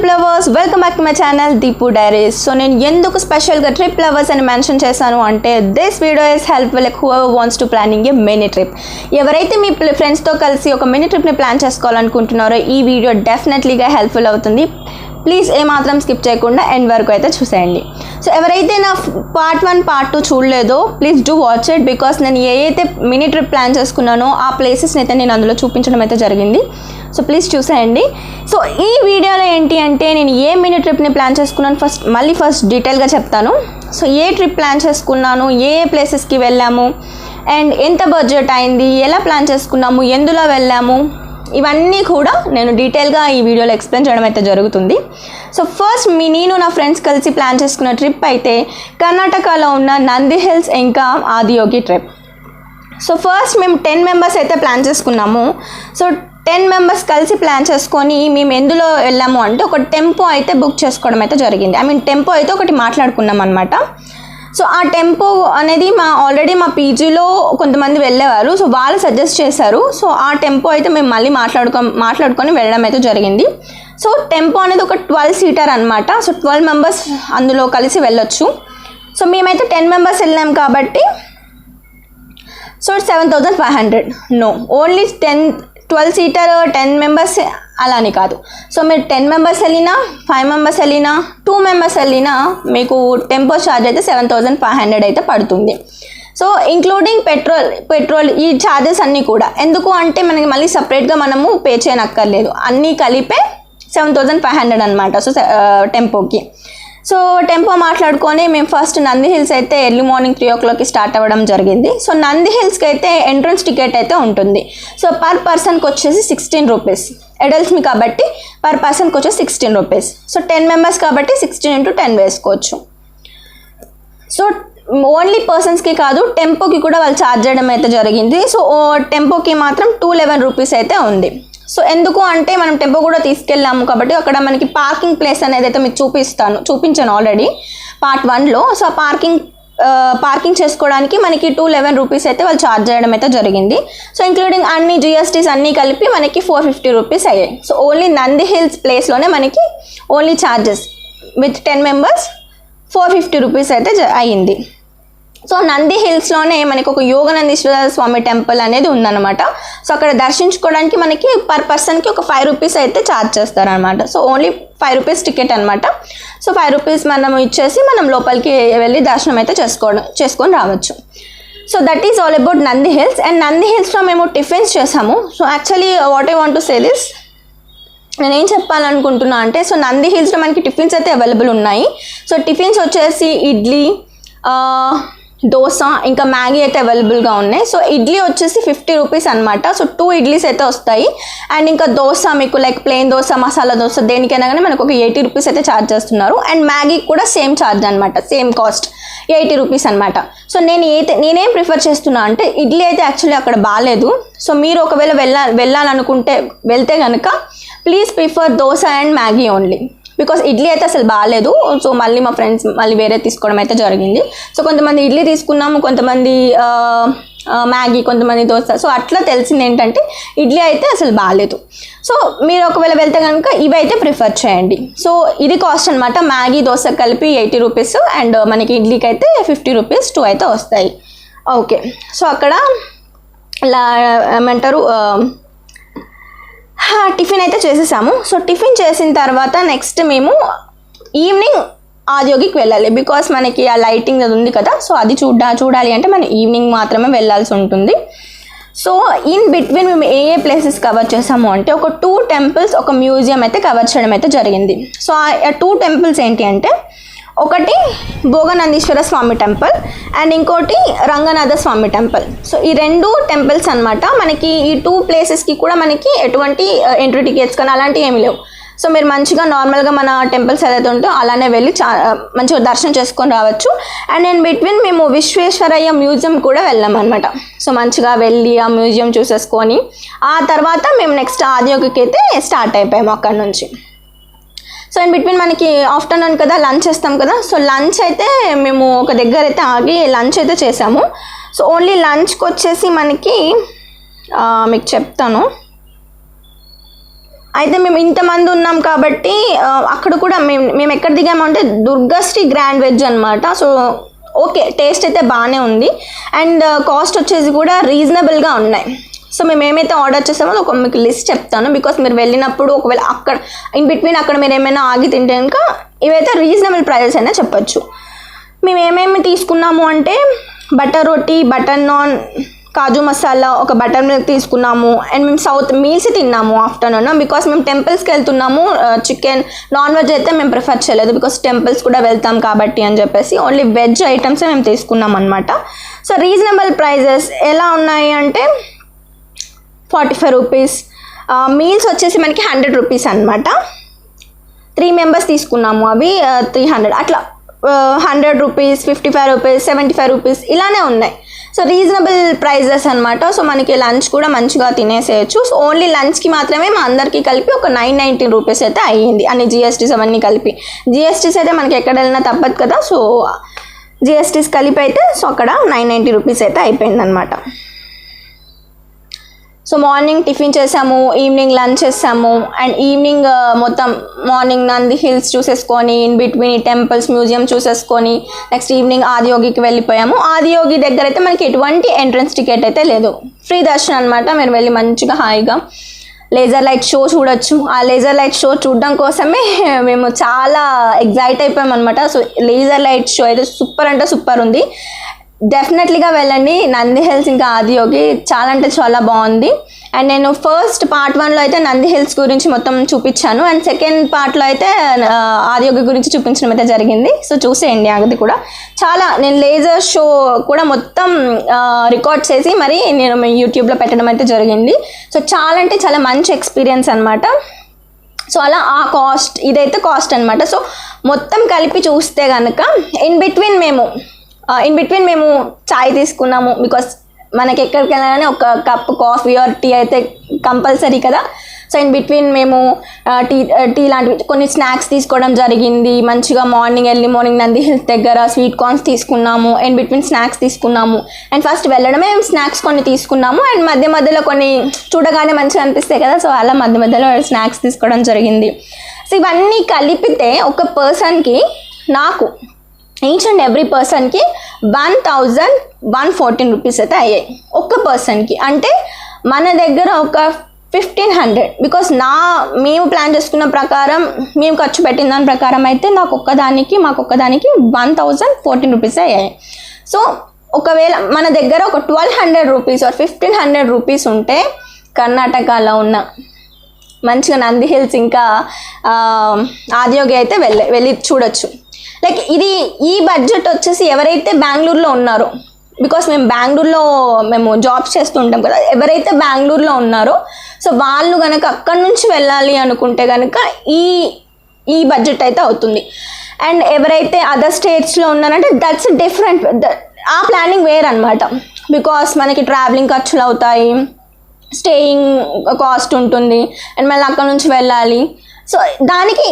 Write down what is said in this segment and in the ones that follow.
Lovers welcome back to my channel Deepu diaries. So నేను ఎందుకు స్పెషల్గా ట్రిప్ లవర్స్ అని మెన్షన్ చేశాను అంటే this video is helpful who ever wants to planning A mini trip. ఎవరైతే మీ ఫ్రెండ్స్తో కలిసి ఒక మినీ ట్రిప్ని ప్లాన్ చేసుకోవాలనుకుంటున్నారో ఈ వీడియో డెఫినెట్లీగా హెల్ప్ఫుల్ అవుతుంది. ప్లీజ్ ఏమాత్రం స్కిప్ చేయకుండా ఎండ్ వరకు అయితే చూసేయండి. సో ఎవరైతే నా పార్ట్ 1 పార్ట్ 2 చూడలేదో please do watch it, because నేను ఏదైతే మినీ ట్రిప్ ప్లాన్ చేసుకున్నానో ఆ ప్లేసెస్ని అయితే నేను అందులో చూపించడం అయితే జరిగింది. సో ప్లీజ్ చూసేయండి. సో ఈ వీడియోలో ఏంటి అంటే నేను ఏ మినీ ట్రిప్ని ప్లాన్ చేసుకున్నాను ఫస్ట్ డీటెయిల్గా చెప్తాను. సో ఏ ట్రిప్ ప్లాన్ చేసుకున్నాను, ఏ ప్లేసెస్కి వెళ్ళాము, అండ్ ఎంత బడ్జెట్ అయింది, ఎలా ప్లాన్ చేసుకున్నాము, ఎందులో వెళ్ళాము, ఇవన్నీ కూడా నేను డీటెయిల్గా ఈ వీడియోలో ఎక్స్ప్లెయిన్ చేయడం అయితే జరుగుతుంది. సో ఫస్ట్ నేను నా ఫ్రెండ్స్ కలిసి ప్లాన్ చేసుకున్న ట్రిప్ అయితే కర్ణాటకలో ఉన్న నంది హిల్స్ ఇంకా ఆదియోగి ట్రిప్. సో ఫస్ట్ మేము 10 మెంబర్స్ అయితే ప్లాన్ చేసుకున్నాము. సో 10 మెంబర్స్ కలిసి ప్లాన్ చేసుకొని మేము ఎందులో వెళ్ళాము అంటే ఒక టెంపో అయితే బుక్ చేసుకోవడం అయితే జరిగింది. టెంపో అయితే ఒకటి మాట్లాడుకున్నాం అనమాట. సో ఆ టెంపో అనేది ఆల్రెడీ మా పీజీలో కొంతమంది వెళ్ళేవారు, సో వాళ్ళు సజెస్ట్ చేశారు. సో ఆ టెంపో అయితే మేము మళ్ళీ మాట్లాడుకొని వెళ్ళడం అయితే జరిగింది. సో టెంపో అనేది ఒక 12 సీటర్ అనమాట. సో 12 మెంబర్స్ అందులో కలిసి వెళ్ళొచ్చు. సో మేమైతే 10 మెంబర్స్ వెళ్ళాం కాబట్టి so 7,500. No, only 12 seater 10 members అలానే కాదు. సో మీరు 10 మెంబర్స్ వెళ్ళినా, 5 మెంబర్స్ వెళ్ళినా, 2 మెంబర్స్ వెళ్ళినా మీకు టెంపో ఛార్జ్ అయితే 7,500 అయితే పడుతుంది. సో ఇంక్లూడింగ్ పెట్రోల్ ఈ ఛార్జెస్ అన్నీ కూడా. ఎందుకు అంటే మనకి మళ్ళీ సపరేట్గా మనము పే చేయనక్కర్లేదు, అన్నీ కలిపే 7,500 అనమాట. సో టెంపోకి. సో టెంపో మాట్లాడుకొని మేము ఫస్ట్ నంది హిల్స్ అయితే ఎర్లీ మార్నింగ్ 3 o'clockకి స్టార్ట్ అవ్వడం జరిగింది. సో నంది హిల్స్కి అయితే ఎంట్రన్స్ టికెట్ అయితే ఉంటుంది. సో పర్ పర్సన్కి వచ్చేసి 16 రూపీస్. అడల్ట్స్మి కాబట్టి పర్ పర్సన్కి వచ్చేసి 16 రూపీస్. సో 10 మెంబర్స్ కాబట్టి 16 into 10 వేసుకోవచ్చు. సో ఓన్లీ పర్సన్స్కి కాదు, టెంపోకి కూడా వాళ్ళు ఛార్జ్ చేయడం అయితే జరిగింది. సో టెంపోకి మాత్రం 211 రూపీస్ అయితే ఉంది. సో ఎందుకు అంటే మనం టెంపో కూడా తీసుకెళ్ళాము కాబట్టి అక్కడ మనకి పార్కింగ్ ప్లేస్ అనేది అయితే మీకు చూపించాను ఆల్రెడీ పార్ట్ 1లో. సో పార్కింగ్ చేసుకోవడానికి మనకి 211 రూపీస్ అయితే వాళ్ళు ఛార్జ్ చేయడం అయితే జరిగింది. సో ఇంక్లూడింగ్ అన్ని జిఎస్టీస్ అన్నీ కలిపి మనకి 450 రూపీస్ అయ్యాయి. సో ఓన్లీ నంది హిల్స్ ప్లేస్లోనే మనకి only charges with 10 members 450 rupees అయితే అయ్యింది. సో నంది హిల్స్లోనే మనకి ఒక యోగనందీశ్వర స్వామి టెంపుల్ అనేది ఉందన్నమాట. సో అక్కడ దర్శించుకోవడానికి మనకి పర్ పర్సన్కి ఒక 5 రూపీస్ అయితే ఛార్జ్ చేస్తారనమాట. సో ఓన్లీ 5 రూపీస్ టికెట్ అనమాట. సో 5 రూపీస్ మనం ఇచ్చేసి మనం లోపలికి వెళ్ళి దర్శనం అయితే చేసుకొని రావచ్చు. So that is all about Nandi hills. And Nandi హిల్స్లో మేము టిఫిన్స్ చేసాము. So actually what I want to say this, నేనేం చెప్పాలనుకుంటున్నా అంటే సో నంది హిల్స్లో మనకి టిఫిన్స్ అయితే అవైలబుల్ ఉన్నాయి. సో టిఫిన్స్ వచ్చేసి ఇడ్లీ, దోశ ఇంకా మ్యాగీ అయితే అవైలబుల్గా ఉన్నాయి. సో ఇడ్లీ వచ్చేసి 50 రూపీస్ అనమాట. సో 2 ఇడ్లీస్ అయితే వస్తాయి. అండ్ ఇంకా దోశ మీకు లైక్ ప్లెయిన్ దోశ, మసాలా దోశ దేనికైనా కానీ మనకు ఒక 80 రూపీస్ అయితే ఛార్జ్ చేస్తున్నారు. అండ్ మ్యాగీ కూడా సేమ్ ఛార్జ్ అనమాట, సేమ్ కాస్ట్ 80 రూపీస్ అనమాట. సో నేనేం ప్రిఫర్ చేస్తున్నా అంటే ఇడ్లీ అయితే యాక్చువల్లీ అక్కడ బాగాలేదు. సో మీరు ఒకవేళ వెళ్ళాలనుకుంటే వెళ్తే కనుక please prefer dosa and Maggi only, because idli అయితే అసలు బాగాలేదు. సో మళ్ళీ మా ఫ్రెండ్స్ మళ్ళీ వేరే తీసుకోవడం అయితే జరిగింది. సో కొంతమంది ఇడ్లీ తీసుకున్నాము, కొంతమంది మ్యాగీ, కొంతమంది దోశ. సో అట్లా తెలిసింది ఏంటంటే ఇడ్లీ అయితే అసలు బాగాలేదు. సో మీరు ఒకవేళ వెళ్తే కనుక ఇవి అయితే ప్రిఫర్ చేయండి. సో ఇది కాస్ట్ అనమాట. మ్యాగీ దోశ కలిపి 80 రూపీస్ అండ్ మనకి ఇడ్లీకి అయితే 50 రూపీస్ 2 అయితే వస్తాయి. ఓకే, సో అక్కడ ఇలా ఏమంటారు టిఫిన్ అయితే చేసేసాము. సో టిఫిన్ చేసిన తర్వాత నెక్స్ట్ మేము ఈవినింగ్ ఆదియోగికి వెళ్ళాలి, బికాస్ మనకి ఆ లైటింగ్ అది ఉంది కదా. సో అది చూడాలి అంటే మనం ఈవినింగ్ మాత్రమే వెళ్ళాల్సి ఉంటుంది. సో ఇన్ బిట్వీన్ మేము ఏ ప్లేసెస్ కవర్ చేసాము అంటే ఒక 2 టెంపుల్స్, ఒక మ్యూజియం అయితే కవర్ చేయడం అయితే జరిగింది. సో ఆ 2 టెంపుల్స్ ఏంటి అంటే ఒకటి భోగనందీశ్వర స్వామి టెంపుల్ అండ్ ఇంకోటి రంగనాథ స్వామి టెంపుల్. సో ఈ 2 టెంపుల్స్ అనమాట. మనకి ఈ 2 ప్లేసెస్కి కూడా మనకి ఎటువంటి ఎంట్రీ టికెట్స్ కానీ అలాంటివి ఏమి లేవు. సో మీరు మంచిగా నార్మల్గా మన టెంపుల్స్ ఏదైతే ఉంటో అలానే వెళ్ళి మంచిగా దర్శనం చేసుకొని రావచ్చు. అండ్ ఇన్ బిట్వీన్ మేము విశ్వేశ్వరయ్య మ్యూజియం కూడా వెళ్ళాం అనమాట. సో మంచిగా వెళ్ళి ఆ మ్యూజియం చూసేసుకొని ఆ తర్వాత మేము నెక్స్ట్ ఆదియోగికి అయితే స్టార్ట్ అయిపోయాము అక్కడ నుంచి. సో ఇన్ బిట్వీన్ మనకి ఆఫ్టర్నూన్ కదా లంచ్ చేస్తాం కదా. సో లంచ్ అయితే మేము ఒక దగ్గర అయితే ఆగి లంచ్ అయితే చేసాము. సో ఓన్లీ లంచ్కి వచ్చేసి మనకి మీకు చెప్తాను, అయితే మేము ఇంతమంది ఉన్నాం కాబట్టి అక్కడ కూడా మేము ఎక్కడ దిగామంటే దుర్గశ్రీ గ్రాండ్ వెజ్ అనమాట. సో ఓకే, టేస్ట్ అయితే బాగానే ఉంది అండ్ కాస్ట్ వచ్చేసి కూడా రీజనబుల్గా ఉన్నాయి. సో మేము ఏమైతే ఆర్డర్ చేసామో ఒక మీకు లిస్ట్ చెప్తాను, బికాస్ మీరు వెళ్ళినప్పుడు ఒకవేళ అక్కడ ఇన్ బిట్వీన్ అక్కడ మీరు ఏమైనా ఆగి తింటే కనుక ఇవైతే రీజనబుల్ ప్రైజెస్ అయినా చెప్పొచ్చు. మేము ఏమేమి తీసుకున్నాము అంటే బటర్ రోటీ, బటర్ నాన్, కాజు మసాలా, ఒక బటర్ మిల్క్ తీసుకున్నాము. అండ్ మేము సౌత్ మీల్స్ తిన్నాము ఆఫ్టర్నూన్, బికాస్ మేము టెంపుల్స్కి వెళ్తున్నాము. చికెన్ నాన్ వెజ్ అయితే మేము ప్రిఫర్ చేయలేదు, బికాస్ టెంపుల్స్ కూడా వెళ్తాం కాబట్టి అని చెప్పేసి ఓన్లీ వెజ్ ఐటమ్స్ మేము తీసుకున్నాం అనమాట. సో రీజనబుల్ ప్రైజెస్ ఎలా ఉన్నాయి అంటే 45 రూపీస్. మీల్స్ వచ్చేసి మనకి 100 రూపీస్ అనమాట. 3 మెంబర్స్ తీసుకున్నాము, అవి 300 అట్లా 100 రూపీస్, 55 రూపీస్, 75 రూపీస్ ఇలానే ఉన్నాయి. సో రీజనబుల్ ప్రైజెస్ అనమాట. సో మనకి లంచ్ కూడా మంచిగా తినేసేయచ్చు. సో ఓన్లీ లంచ్కి మాత్రమే మా అందరికీ కలిపి ఒక 919 రూపీస్ అయితే అయ్యింది, అన్ని జిఎస్టీస్ అవన్నీ కలిపి. జిఎస్టీస్ అయితే మనకి ఎక్కడ వెళ్ళినా తప్పదు కదా, సో జిఎస్టీస్ కలిపి అయితే సో అక్కడ 990 రూపీస్ అయితే అయిపోయింది అనమాట. సో మార్నింగ్ టిఫిన్ చేసాము, ఈవినింగ్ లంచ్ చేసాము అండ్ ఈవినింగ్ మొత్తం మార్నింగ్ నంది హిల్స్ చూసేసుకొని ఇన్ బిట్వీన్ టెంపుల్స్, మ్యూజియం చూసేసుకొని నెక్స్ట్ ఈవినింగ్ ఆదియోగికి వెళ్ళిపోయాము. ఆదియోగి దగ్గర అయితే మనకి ఎటువంటి ఎంట్రన్స్ టికెట్ అయితే లేదు, ఫ్రీ దర్శనం అనమాట. మీరు వెళ్ళి మంచిగా హాయిగా లేజర్ లైట్ షో చూడొచ్చు. ఆ లేజర్ లైట్ షో చూడడం కోసమే మేము చాలా ఎగ్జైట్ అయిపోయాం అనమాట. సో లేజర్ లైట్ షో అయితే సూపర్ అంటే సూపర్ ఉంది, డెఫినెట్లీగా వెళ్ళండి. నంది హిల్స్ ఇంకా ఆదియోగి చాలా అంటే చాలా బాగుంది. అండ్ నేను ఫస్ట్ పార్ట్ 1లో అయితే నంది హిల్స్ గురించి మొత్తం చూపించాను అండ్ సెకండ్ పార్ట్లో అయితే ఆదియోగి గురించి చూపించడం అయితే జరిగింది. సో చూసేయండి అది కూడా. చాలా నేను లేజర్ షో కూడా మొత్తం రికార్డ్ చేసి మరి నేను యూట్యూబ్లో పెట్టడం అయితే జరిగింది. సో చాలా అంటే చాలా మంచి ఎక్స్పీరియన్స్ అనమాట. సో అలా ఆ కాస్ట్ ఇదైతే కాస్ట్ అనమాట. సో మొత్తం కలిపి చూస్తే కనుక ఇన్ బిట్వీన్ మేము చాయ్ తీసుకున్నాము, బికాస్ మనకి ఎక్కడికి వెళ్ళాలని ఒక కప్ కాఫీ ఆర్ టీ అయితే కంపల్సరీ కదా. సో ఇన్ బిట్వీన్ మేము టీ లాంటివి కొన్ని స్నాక్స్ తీసుకోవడం జరిగింది. మంచిగా మార్నింగ్ నంది హిల్స్ దగ్గర స్వీట్ కార్న్స్ తీసుకున్నాము, ఇన్ బిట్వీన్ స్నాక్స్ తీసుకున్నాము. అండ్ ఫస్ట్ వెళ్ళడమే మేము స్నాక్స్ కొన్ని తీసుకున్నాము అండ్ మధ్యలో కొన్ని చూడగానే మంచిగా అనిపిస్తాయి కదా, సో అలా మధ్యలో స్నాక్స్ తీసుకోవడం జరిగింది. సో ఇవన్నీ కలిపితే ఒక పర్సన్కి నాకు ఈచ్ అండ్ ఎవ్రీ పర్సన్కి 1114 రూపీస్ అయితే అయ్యాయి ఒక్క పర్సన్కి. అంటే మన దగ్గర ఒక 1500, బికాస్ మేము ప్లాన్ చేసుకున్న ప్రకారం మేము ఖర్చు పెట్టిన దాని ప్రకారం అయితే మాకు ఒక్కదానికి 1014 రూపీస్ అయ్యాయి. సో ఒకవేళ మన దగ్గర ఒక 1200 రూపీస్ ఆర్ 1500 రూపీస్ ఉంటే కర్ణాటకలో ఉన్న మంచిగా నంది హిల్స్ ఇంకా ఆదియోగి అయితే వెళ్ళి చూడొచ్చు. లైక్ ఈ బడ్జెట్ వచ్చేసి ఎవరైతే బెంగళూరులో ఉన్నారో, బికాస్ మేము జాబ్స్ చేస్తుంటాం కదా, ఎవరైతే బెంగళూరులో ఉన్నారో సో వాళ్ళు కనుక అక్కడి నుంచి వెళ్ళాలి అనుకుంటే కనుక ఈ బడ్జెట్ అయితే అవుతుంది. అండ్ ఎవరైతే అదర్ స్టేట్స్లో ఉన్నారంటే దట్స్ డిఫరెంట్, ఆ ప్లానింగ్ వేర్ అనమాట. బికాస్ మనకి ట్రావెలింగ్ ఖర్చులు అవుతాయి, స్టేయింగ్ కాస్ట్ ఉంటుంది అండ్ మళ్ళీ అక్కడ నుంచి వెళ్ళాలి. సో దానికి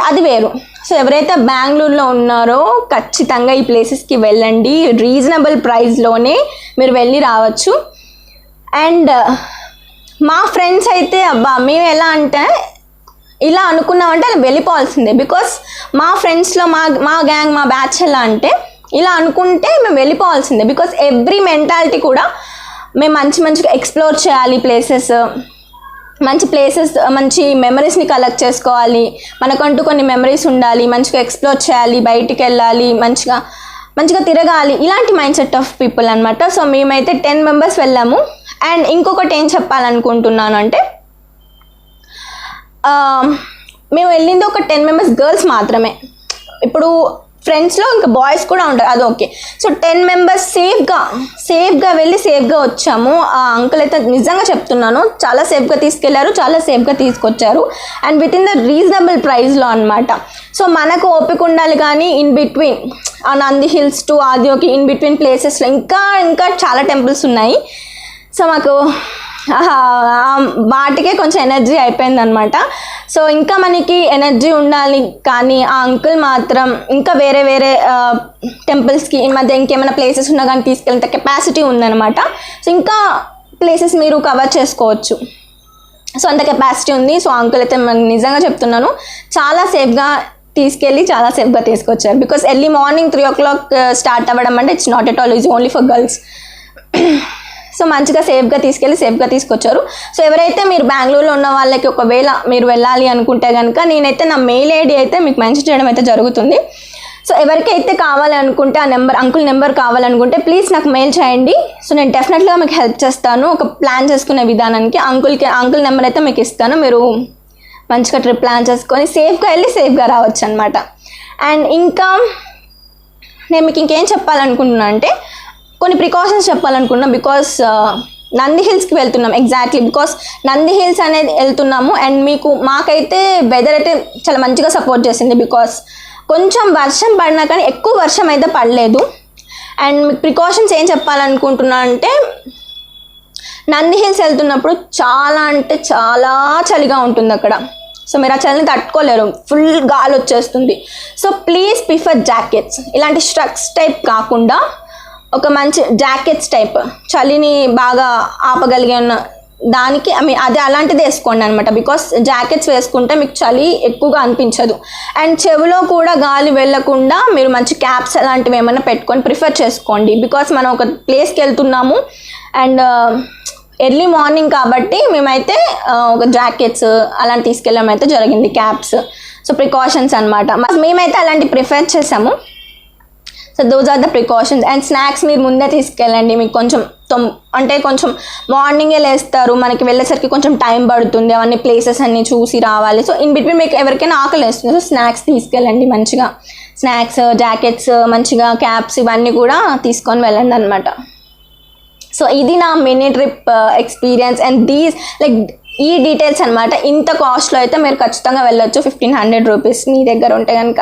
అది వేరు. సో ఎవరైతే బెంగళూరులో ఉన్నారో ఖచ్చితంగా ఈ ప్లేసెస్కి వెళ్ళండి, రీజనబుల్ ప్రైస్లోనే మీరు వెళ్ళి రావచ్చు. అండ్ మా ఫ్రెండ్స్ అయితే మేము ఎలా అంటే ఇలా అనుకున్నామంటే అలా వెళ్ళిపోవాల్సిందే. బికాస్ మా ఫ్రెండ్స్లో మా గ్యాంగ్ మా బ్యాచ్ ఎలా అంటే ఇలా అనుకుంటే మేము వెళ్ళిపోవాల్సిందే. బికాస్ ఎవ్రీ మెంటాలిటీ కూడా మేము మంచిగా ఎక్స్ప్లోర్ చేయాలి, మంచి మెమరీస్ని కలెక్ట్ చేసుకోవాలి, మనకంటూ కొన్ని మెమరీస్ ఉండాలి, మంచిగా ఎక్స్ప్లోర్ చేయాలి, బయటికి వెళ్ళాలి, మంచిగా తిరగాలి, ఇలాంటి మైండ్ సెట్ ఆఫ్ పీపుల్ అనమాట. సో మేమైతే 10 మెంబర్స్ వెళ్ళాము. అండ్ ఇంకొకటి ఏం చెప్పాలనుకుంటున్నాను అంటే మేము వెళ్ళింది ఒక 10 మెంబర్స్ గర్ల్స్ మాత్రమే. ఇప్పుడు ఫ్రెండ్స్లో ఇంకా బాయ్స్ కూడా ఉంటారు, అది ఓకే. సో 10 మెంబర్స్ సేఫ్గా వెళ్ళి సేఫ్గా వచ్చాము. ఆ అంకుల్ అయితే నిజంగా చెప్తున్నాను చాలా సేఫ్గా తీసుకెళ్లారు, చాలా సేఫ్గా తీసుకొచ్చారు and with in the reasonable ప్రైస్లో అనమాట. సో మనకు ఓపిక ఉండాలి, కానీ ఇన్ బిట్వీన్ ఆ Nandi hills to Adiyogi in between ప్లేసెస్లో ఇంకా చాలా టెంపుల్స్ ఉన్నాయి. సో మాకు వాటికే కొంచెం ఎనర్జీ అయిపోయింది అనమాట. సో ఇంకా మనకి ఎనర్జీ ఉండాలి, కానీ ఆ అంకుల్ మాత్రం ఇంకా వేరే టెంపుల్స్కి ఈ మధ్య ఇంకేమైనా ప్లేసెస్ ఉన్నా కానీ తీసుకెళ్ళేంత కెపాసిటీ ఉందన్నమాట. సో ఇంకా ప్లేసెస్ మీరు కవర్ చేసుకోవచ్చు. సో అంత కెపాసిటీ ఉంది. సో అంకుల్ అయితే నిజంగా చెప్తున్నాను చాలా సేఫ్గా తీసుకెళ్ళి చాలా సేఫ్గా తీసుకొచ్చారు. Because early morning 3 o'clock start అవ్వడం అంటే it's not at all, is only for girls. So మంచిగా సేఫ్గా తీసుకెళ్ళి సేఫ్గా తీసుకొచ్చారు. సో ఎవరైతే మీరు బెంగళూరులో ఉన్న వాళ్ళకి ఒకవేళ మీరు వెళ్ళాలి అనుకుంటే కనుక నేనైతే నా మెయిల్ ఐడి అయితే మీకు మెన్షన్ చేయడం అయితే జరుగుతుంది. సో ఎవరికైతే కావాలనుకుంటే ఆ నెంబర్, అంకుల్ నెంబర్ కావాలనుకుంటే ప్లీజ్ నాకు మెయిల్ చేయండి. సో నేను డెఫినెట్గా మీకు హెల్ప్ చేస్తాను ఒక ప్లాన్ చేసుకునే విధానానికి. అంకుల్ నెంబర్ అయితే మీకు ఇస్తాను. మీరు మంచిగా ట్రిప్ ప్లాన్ చేసుకొని సేఫ్గా వెళ్ళి సేఫ్గా రావచ్చు అనమాట. అండ్ ఇంకా నేను మీకు ఇంకేం చెప్పాలనుకుంటున్నా అంటే కొన్ని ప్రికాషన్స్ చెప్పాలనుకుంటున్నాం. బికాస్ నంది హిల్స్కి వెళ్తున్నాం ఎగ్జాక్ట్లీ, బికాస్ నంది హిల్స్ అనేది వెళ్తున్నాము. అండ్ మాకైతే వెదర్ అయితే చాలా మంచిగా సపోర్ట్ చేసింది. బికాస్ కొంచెం వర్షం పడినా కానీ ఎక్కువ వర్షం అయితే పడలేదు. అండ్ మీకు ప్రికాషన్స్ ఏం చెప్పాలనుకుంటున్నా అంటే నంది హిల్స్ వెళ్తున్నప్పుడు చాలా అంటే చాలా చలిగా ఉంటుంది అక్కడ. సో మీరు ఆ చలిని తట్టుకోలేరు, ఫుల్ గాలి వచ్చేస్తుంది. సో ప్లీజ్ ప్రిఫర్ జాకెట్స్, ఇలాంటి స్ట్రక్స్ టైప్ కాకుండా ఒక మంచి జాకెట్స్ టైప్, చలిని బాగా ఆపగలిగే ఉన్న దానికి అదే అలాంటిది వేసుకోండి అనమాట. బికాస్ జాకెట్స్ వేసుకుంటే మీకు చలి ఎక్కువగా అనిపించదు. అండ్ చెవిలో కూడా గాలి వెళ్ళకుండా మీరు మంచి క్యాప్స్ అలాంటివి ఏమైనా పెట్టుకొని ప్రిఫర్ చేసుకోండి. బికాస్ మనం ఒక ప్లేస్కి వెళ్తున్నాము అండ్ ఎర్లీ మార్నింగ్ కాబట్టి మేమైతే ఒక జాకెట్స్ అలాంటి తీసుకెళ్ళడం అయితే జరిగింది, క్యాప్స్. సో ప్రికాషన్స్ అనమాట, మేమైతే అలాంటి ప్రిఫర్ చేసాము. So those are the precautions. And snacks మీరు ముందే తీసుకెళ్ళండి. మీకు కొంచెం కొంచెం మార్నింగే లేస్తారు, మనకి వెళ్ళేసరికి కొంచెం టైం పడుతుంది, అవన్నీ ప్లేసెస్ అన్నీ చూసి రావాలి. సో ఇన్ బిట్వీన్ మీకు ఎవరికైనా ఆకలి వేస్తుంది, సో స్నాక్స్ తీసుకెళ్ళండి మంచిగా. స్నాక్స్, జాకెట్స్, మంచిగా క్యాప్స్ ఇవన్నీ కూడా తీసుకొని వెళ్ళండి అనమాట. సో ఇది నా మినీ ట్రిప్ ఎక్స్పీరియన్స్. అండ్ ఈ డీటెయిల్స్ అనమాట. ఇంత కాస్ట్లో అయితే మీరు ఖచ్చితంగా వెళ్ళొచ్చు. 1500 రూపీస్ మీ దగ్గర ఉంటే కనుక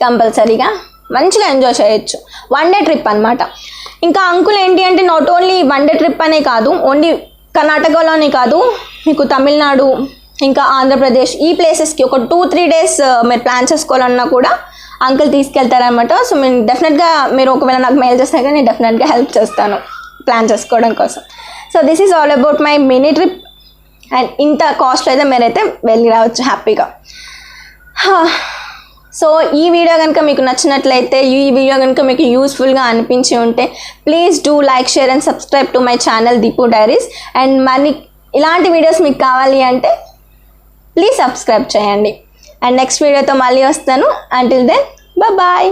కంపల్సరీగా మంచిగా ఎంజాయ్ చేయొచ్చు. 1 day ట్రిప్ అనమాట. ఇంకా అంకుల్ ఏంటి అంటే నాట్ ఓన్లీ 1 day ట్రిప్ అనే కాదు, ఓన్లీ కర్ణాటకలోనే కాదు, మీకు తమిళనాడు ఇంకా ఆంధ్రప్రదేశ్ ఈ ప్లేసెస్కి ఒక 2-3 days మీరు ప్లాన్ చేసుకోవాలన్నా కూడా అంకుల్ తీసుకెళ్తారనమాట. సో నేను డెఫినెట్గా మీరు ఒకవేళ నాకు మెయిల్ చేస్తే కానీ నేను డెఫినెట్గా హెల్ప్ చేస్తాను ప్లాన్ చేసుకోవడం కోసం. So this is all about my mini trip. And ఇంత కాస్ట్లో అయితే మీరైతే వెళ్ళి రావచ్చు హ్యాపీగా. సో ఈ వీడియో కనుక మీకు నచ్చినట్లయితే, ఈ వీడియో కనుక మీకు యూస్ఫుల్గా అనిపించి ఉంటే please do like, share and subscribe to my channel Deepu diaries. And మరి ఇలాంటి వీడియోస్ మీకు కావాలి అంటే ప్లీజ్ సబ్స్క్రైబ్ చేయండి. అండ్ నెక్స్ట్ వీడియోతో మళ్ళీ వస్తాను. Until then bye.